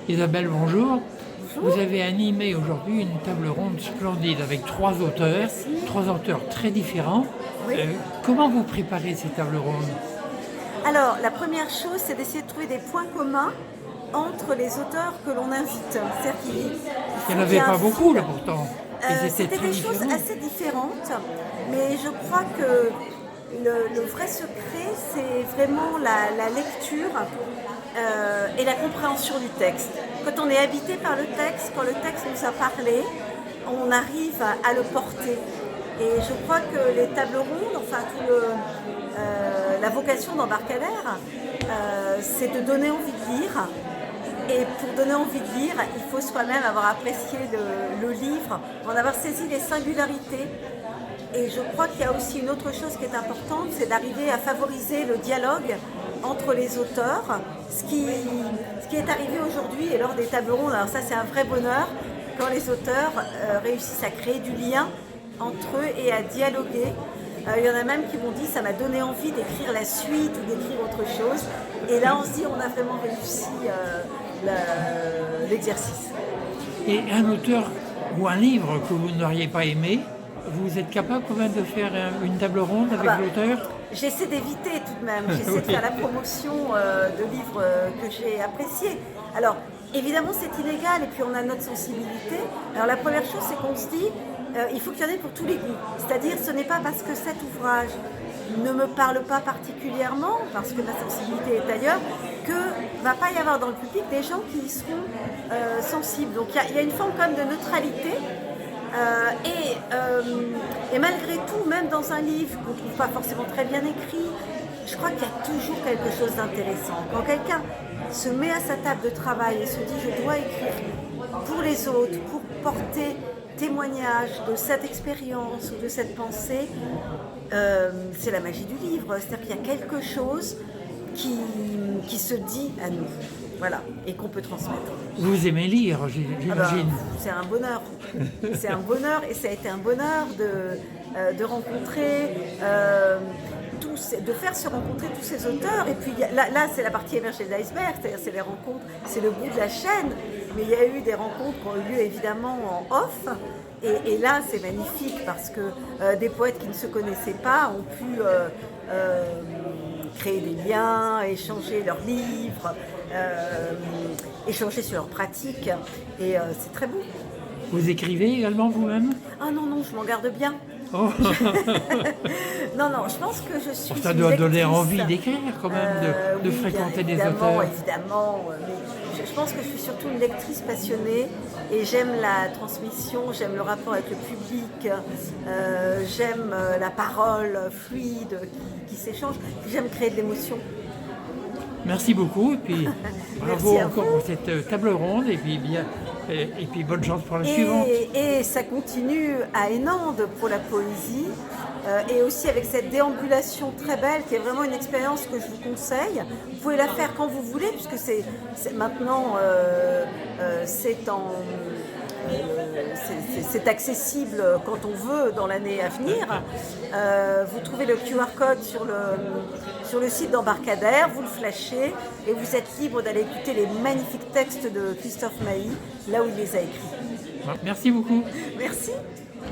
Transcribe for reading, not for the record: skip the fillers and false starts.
Isabelle, bonjour. Vous avez animé aujourd'hui une table ronde splendide avec trois auteurs très différents. Oui. Comment vous préparez ces tables rondes? Alors, la première chose, c'est d'essayer de trouver des points communs entre les auteurs que l'on invite. C'est-à-dire Il n'y en avait pas beaucoup là fil. pourtant. Ils étaient C'était très des choses différents. assez différentes, mais je crois que le vrai secret, c'est vraiment la lecture et la compréhension du texte. Quand on est habité par le texte, quand le texte nous a parlé, on arrive à le porter. Et je crois que les tables rondes, enfin la vocation d'Embarcadère, c'est de donner envie de lire. Et pour donner envie de lire, il faut soi-même avoir apprécié le livre, en avoir saisi les singularités. Et je crois qu'il y a aussi une autre chose qui est importante, c'est d'arriver à favoriser le dialogue entre les auteurs, ce qui est arrivé aujourd'hui et lors des tables rondes. Alors ça, c'est un vrai bonheur quand les auteurs réussissent à créer du lien entre eux et à dialoguer. Il y en a même qui m'ont dit ça m'a donné envie d'écrire la suite ou d'écrire autre chose. Et là, on se dit on a vraiment réussi l'exercice. Et un auteur ou un livre que vous n'auriez pas aimé, vous êtes capable quand même de faire une table ronde avec l'auteur? J'essaie d'éviter tout de même, j'essaie de faire la promotion de livres que j'ai appréciés. Alors, évidemment, c'est inégal et puis on a notre sensibilité. Alors, la première chose, c'est qu'on se dit, il faut qu'il y en ait pour tous les goûts. C'est-à-dire, ce n'est pas parce que cet ouvrage ne me parle pas particulièrement, parce que ma sensibilité est ailleurs, que ne va pas y avoir dans le public des gens qui y seront sensibles. Donc, il y a une forme quand même de neutralité. Et malgré tout, même dans un livre qu'on ne trouve pas forcément très bien écrit, je crois qu'il y a toujours quelque chose d'intéressant. Quand quelqu'un se met à sa table de travail et se dit je dois écrire pour les autres, pour porter témoignage de cette expérience ou de cette pensée, c'est la magie du livre. C'est-à-dire qu'il y a quelque chose qui se dit à nous. Voilà, et qu'on peut transmettre. Vous aimez lire, j'imagine. C'est un bonheur. C'est un bonheur et ça a été un bonheur de rencontrer, de faire se rencontrer tous ces auteurs. Et puis là c'est la partie émergée de l'iceberg, c'est-à-dire c'est les rencontres, c'est le bout de la chaîne. Mais il y a eu des rencontres qui ont eu lieu évidemment en off. Et là c'est magnifique parce que des poètes qui ne se connaissaient pas ont pu créer des liens, échanger leurs livres, échanger sur leurs pratiques, et c'est très beau. Vous écrivez également vous-même? Ah non, je m'en garde bien. Oh. Non, je pense que je suis Ça une doit donner lectrice. envie d'écrire quand même, de Oui, fréquenter des évidemment, auteurs. évidemment, mais je pense que je suis surtout une lectrice passionnée et j'aime la transmission, j'aime le rapport avec le public, j'aime la parole fluide qui s'échange, j'aime créer de l'émotion. Merci beaucoup et puis bravo Merci à encore vous. pour cette table ronde et puis bonne chance pour la suivante. Et ça continue à Hénande pour la poésie, et aussi avec cette déambulation très belle qui est vraiment une expérience que je vous conseille. Vous pouvez la faire quand vous voulez puisque maintenant c'est accessible quand on veut dans l'année à venir. Vous trouvez le QR code sur le site d'Embarcadère, vous le flashez et vous êtes libre d'aller écouter les magnifiques textes de Christophe Mailly, là où il les a écrits. Merci beaucoup. Merci.